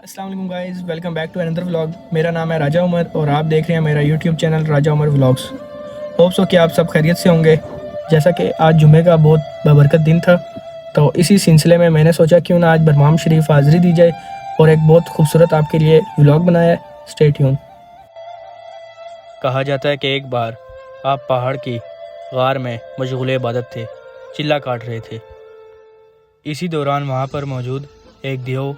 अस्सलाम वालेकुम guys, welcome back to another vlog. मेरा नाम है राजा उमर और आप देख रहे हैं मेरा यूट्यूब चैनल राजा उमर व्लॉग्स। होप्स हो कि आप सब खैरियत से होंगे। जैसा कि आज जुमे का बहुत बबरकत दिन था, तो इसी सिलसिले में मैंने सोचा क्यों ना आज बरमाम शरीफ हाज़री दी जाए और एक बहुत खूबसूरत आपके लिए व्लॉग बनाया है। Stay tune. कहा जाता है कि एक बार आप पहाड़ की गार में मशगूल इबादत थे, चिल्ला काट रहे थे। इसी दौरान वहाँ पर मौजूद एक देव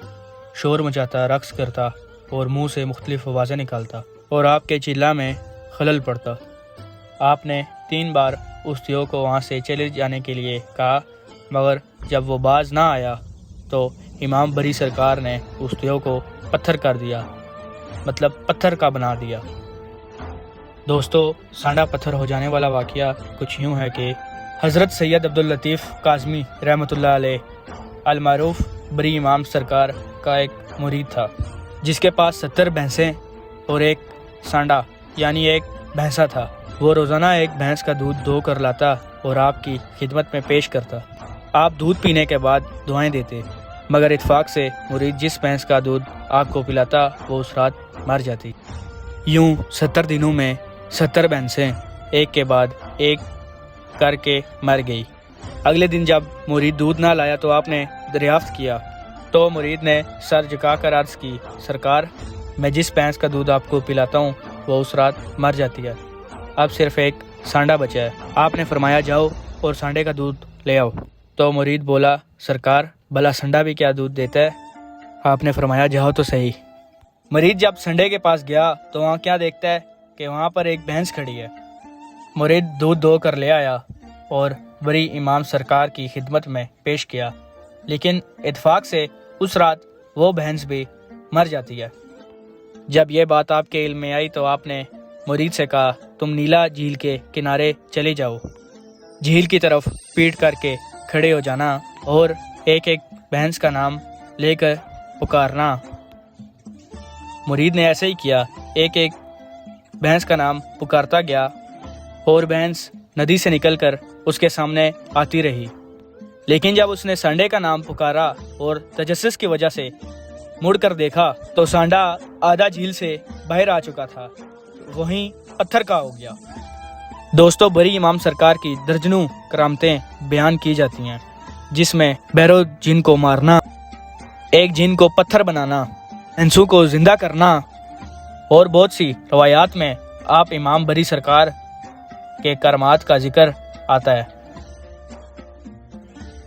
शोर मचाता, रक्स करता और मुंह से मुख्तलिफ आवाज़ें निकालता और आपके चिल्ला में खलल पड़ता। आपने 3 बार उस देव को वहाँ से चले जाने के लिए कहा, मगर जब वो बाज ना आया तो इमाम बरी सरकार ने उस देव को पत्थर कर दिया, मतलब पत्थर का बना दिया। दोस्तों, सांडा पत्थर हो जाने वाला वाक़या कुछ यूँ है कि हज़रत सैयद अब्दुल लतीफ़ काज़मी रहमतुल्लाह अलैह अल मारूफ बरी इमाम सरकार का एक मुरीद था, जिसके पास 70 भैंसें और एक सांडा यानी एक भैंसा था। वो रोज़ाना एक भैंस का दूध धो कर लाता और आपकी खिदमत में पेश करता। आप दूध पीने के बाद दुआएं देते, मगर इत्फाक से मुरीद जिस भैंस का दूध आपको पिलाता वो उस रात मर जाती। यूं 70 दिनों में 70 भैंसें एक के बाद एक करके मर गई। अगले दिन जब मुरीद दूध ना लाया तो आपने दरियाफ्त किया तो मुरीद ने सर झुकाकर अर्ज़ की, सरकार, मैं जिस भैंस का दूध आपको पिलाता हूँ वो उस रात मर जाती है, अब सिर्फ एक सांडा बचा है। आपने फरमाया, जाओ और सांडे का दूध ले आओ। तो मुरीद बोला, सरकार, भला संडा भी क्या दूध देता है? आपने फरमाया, जाओ तो सही। मुरीद जब संडे के पास गया तो वहाँ क्या देखता है कि वहाँ पर एक भैंस खड़ी है। मुरीद दूध धो कर ले आया और बरी इमाम सरकार की खिदमत में पेश किया, लेकिन इत्फाक से उस रात वो भैंस भी मर जाती है। जब ये बात आपके इल्म में आई तो आपने मुरीद से कहा, तुम नीला झील के किनारे चले जाओ, झील की तरफ पीठ करके खड़े हो जाना और एक एक भैंस का नाम लेकर पुकारना। मुरीद ने ऐसे ही किया, एक एक भैंस का नाम पुकारता गया और भैंस नदी से निकलकर उसके सामने आती रही। लेकिन जब उसने सांडे का नाम पुकारा और तजस्सुस की वजह से मुड़कर देखा तो सांडा आधा झील से बाहर आ चुका था, वहीं पत्थर का हो गया। दोस्तों, बरी इमाम सरकार की दर्जनों करामतें बयान की जाती हैं, जिसमें बैरो जिन को मारना, एक जिन को पत्थर बनाना, इंसू को जिंदा करना और बहुत सी रवायात में आप इमाम बरी सरकार के करमात का जिक्र आता है।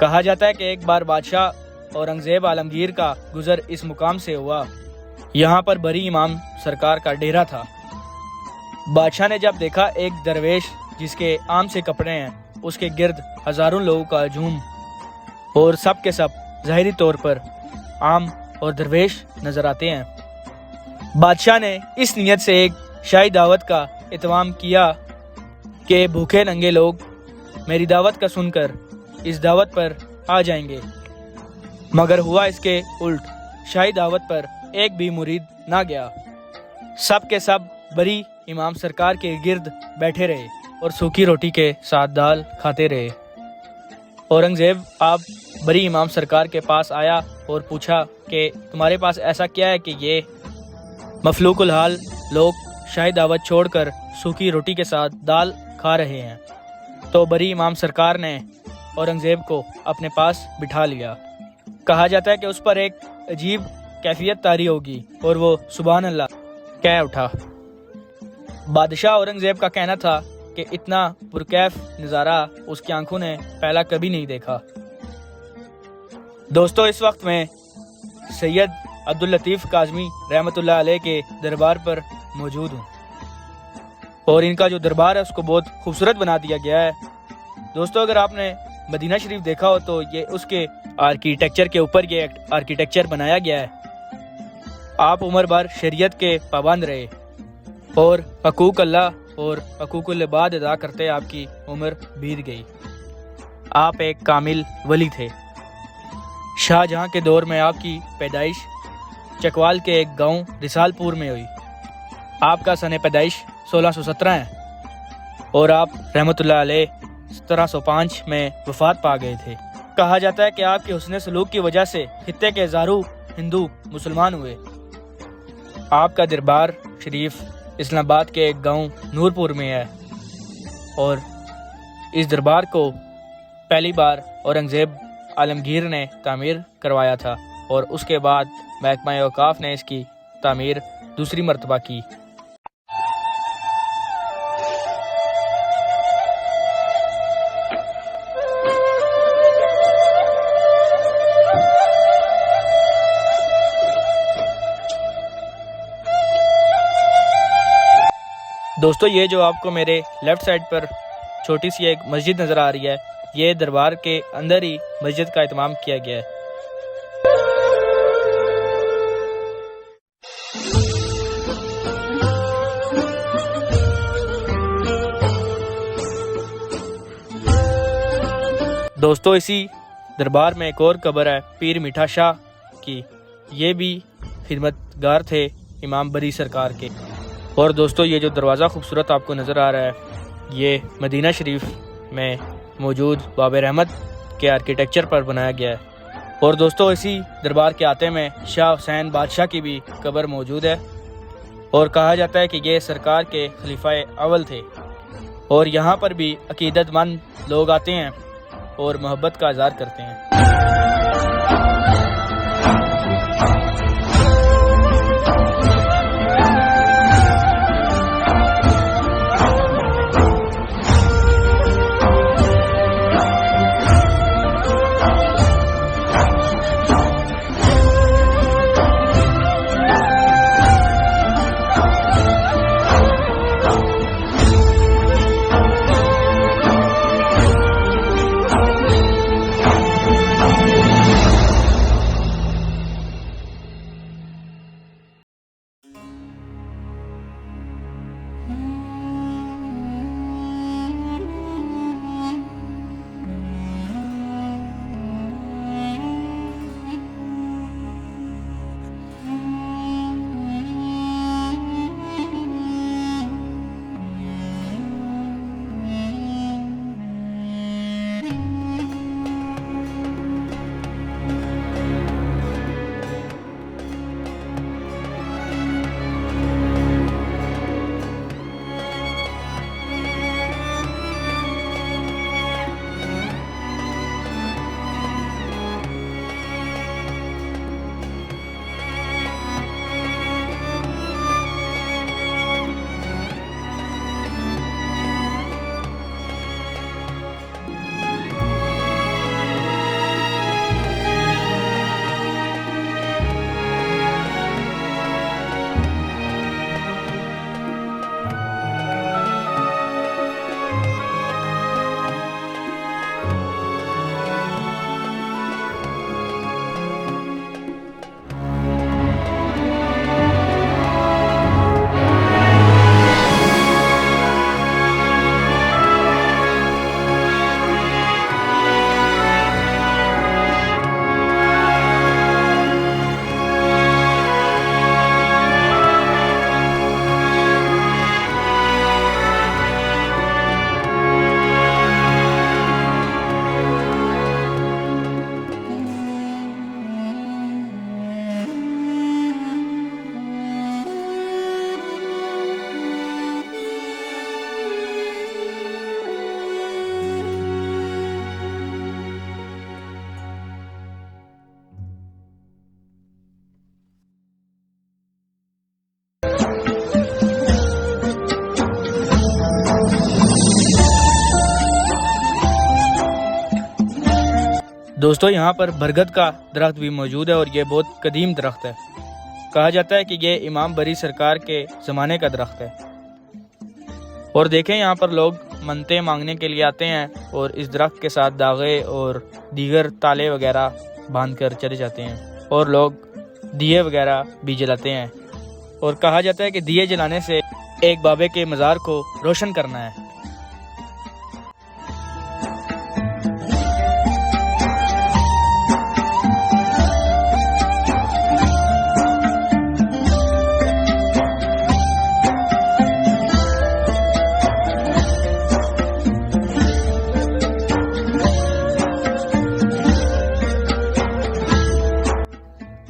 कहा जाता है कि एक बार बादशाह औरंगजेब आलमगीर का गुजर इस मुकाम से हुआ। यहाँ पर बरी इमाम सरकार का डेरा था। बादशाह ने जब देखा एक दरवेश जिसके आम से कपड़े हैं, उसके गिर्द हजारों लोगों का हजूम और सब के सब ज़ाहिरी तौर पर आम और दरवेश नजर आते हैं। बादशाह ने इस नीयत से एक शाही दावत का इत्माम किया कि भूखे नंगे लोग मेरी दावत का सुनकर इस दावत पर आ जाएंगे, मगर हुआ इसके उल्ट। शाही दावत पर एक भी मुरीद ना गया। सब के सब बरी इमाम सरकार के गिर्द बैठे रहे और सूखी रोटी के साथ दाल खाते रहे। औरंगजेब आप बरी इमाम सरकार के पास आया और पूछा कि तुम्हारे पास ऐसा क्या है कि ये मफलूकुल हाल लोग शाही दावत छोड़कर सूखी रोटी के साथ दाल खा रहे हैं? तो बरी इमाम सरकार ने औरंगजेब को अपने पास बिठा लिया। कहा जाता है कि उस पर एक अजीब कैफियत तारी होगी और वो सुभान अल्लाह कह उठा। बादशाह औरंगजेब का कहना था कि इतना पुरकैफ नज़ारा उसकी आंखों ने पहला कभी नहीं देखा। दोस्तों, इस वक्त मैं सैयद अब्दुल लतीफ़ काज़मी रहमतुल्लाह अलैह के दरबार पर मौजूद हूँ और इनका जो दरबार है उसको बहुत खूबसूरत बना दिया गया है। दोस्तों, अगर आपने मदीना शरीफ देखा हो तो ये उसके आर्किटेक्चर के ऊपर ये आर्किटेक्चर बनाया गया है। आप उम्र भर शरीयत के पाबंद रहे और हकूक अल्लाह और हकूकुल इबाद अदा करते आपकी उम्र बीत गई। आप एक कामिल वली थे। शाहजहां के दौर में आपकी पैदाइश चकवाल के एक गांव रिसालपुर में हुई। आपका सन पैदाइश 1617 है और आप रहमतुल्लाह अलैह 1705 में वफात पा गए थे। कहा जाता है कि आपके हुस्न सलूक की वजह से खित्ते के हज़ारों ہندو مسلمان ہوئے۔ آپ کا دربار شریف اسلام آباد کے ایک گاؤں نورپور میں ہے، اور اس دربار کو پہلی بار اورنگزیب عالمگیر نے تعمیر کروایا تھا، اور اس کے بعد محکمہ اوقاف نے اس کی تعمیر دوسری مرتبہ کی۔ دوستو، یہ جو آپ کو میرے لیفٹ سائڈ پر چھوٹی سی ایک مسجد نظر آ رہی ہے، یہ دربار کے اندر ہی مسجد کا اہتمام کیا گیا ہے۔ دوستو، اسی دربار میں ایک اور قبر ہے پیر میٹھا شاہ کی، یہ بھی خدمت گار تھے امام بری سرکار کے۔ اور دوستو، یہ جو دروازہ خوبصورت آپ کو نظر آ رہا ہے، یہ مدینہ شریف میں موجود باب رحمت کے آرکیٹیکچر پر بنایا گیا ہے۔ اور دوستو، اسی دربار کے آتے میں شاہ حسین بادشاہ کی بھی قبر موجود ہے، اور کہا جاتا ہے کہ یہ سرکار کے خلیفہ اول تھے، اور یہاں پر بھی عقیدت مند لوگ آتے ہیں اور محبت کا اظہار کرتے ہیں۔ دوستو، یہاں پر برگد کا درخت بھی موجود ہے، اور یہ بہت قدیم درخت ہے۔ کہا جاتا ہے کہ یہ امام بری سرکار کے زمانے کا درخت ہے۔ اور دیکھیں، یہاں پر لوگ منتیں مانگنے کے لیے آتے ہیں، اور اس درخت کے ساتھ داغے اور دیگر تالے وغیرہ باندھ کر چلے جاتے ہیں، اور لوگ دیے وغیرہ بھی جلاتے ہیں۔ اور کہا جاتا ہے کہ دیے جلانے سے ایک بابے کے مزار کو روشن کرنا ہے۔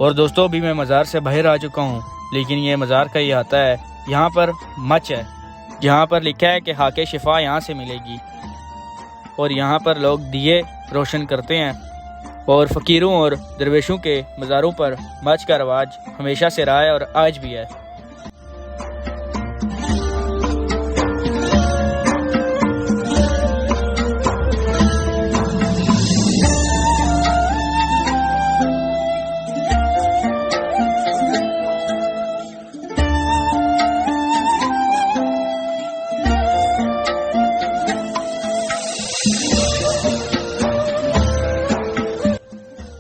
اور دوستو ابھی میں مزار سے باہر آ چکا ہوں، لیکن یہ مزار کا ہی آتا ہے۔ یہاں پر مچ ہے جہاں پر لکھا ہے کہ خاک شفا یہاں سے ملے گی، اور یہاں پر لوگ دیے روشن کرتے ہیں، اور فقیروں اور درویشوں کے مزاروں پر مچ کا رواج ہمیشہ سے رہا ہے اور آج بھی ہے۔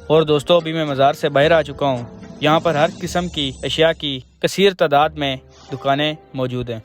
اور دوستو ابھی میں مزار سے باہر آ چکا ہوں۔ یہاں پر ہر قسم کی اشیاء کی کثیر تعداد میں دکانیں موجود ہیں۔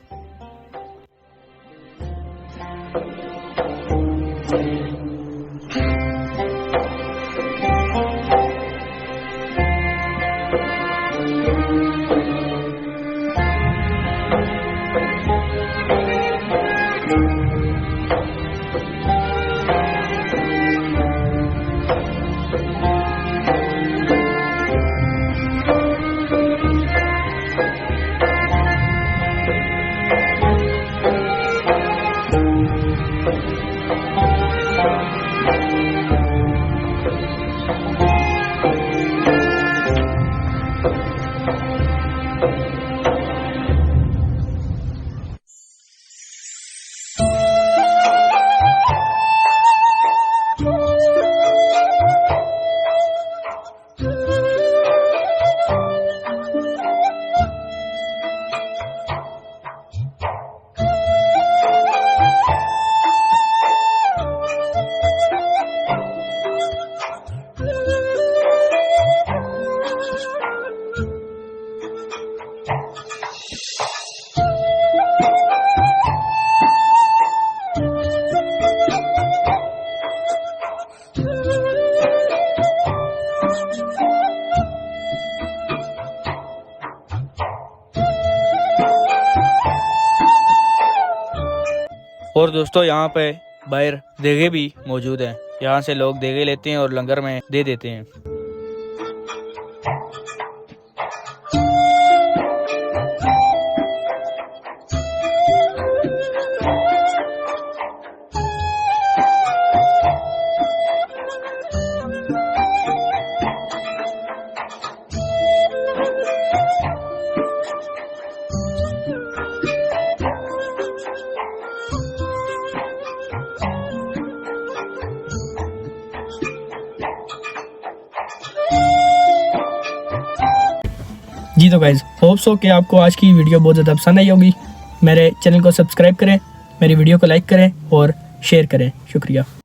اور دوستو یہاں پہ باہر دیگے بھی موجود ہیں، یہاں سے لوگ دیگے لیتے ہیں اور لنگر میں دے دیتے ہیں۔ جی تو گائز ہوپ سو کہ آپ کو آج کی ویڈیو بہت زیادہ پسند آئی ہوگی۔ میرے چینل کو سبسکرائب کریں، میری ویڈیو کو لائک کریں اور شیئر کریں۔ شکریہ۔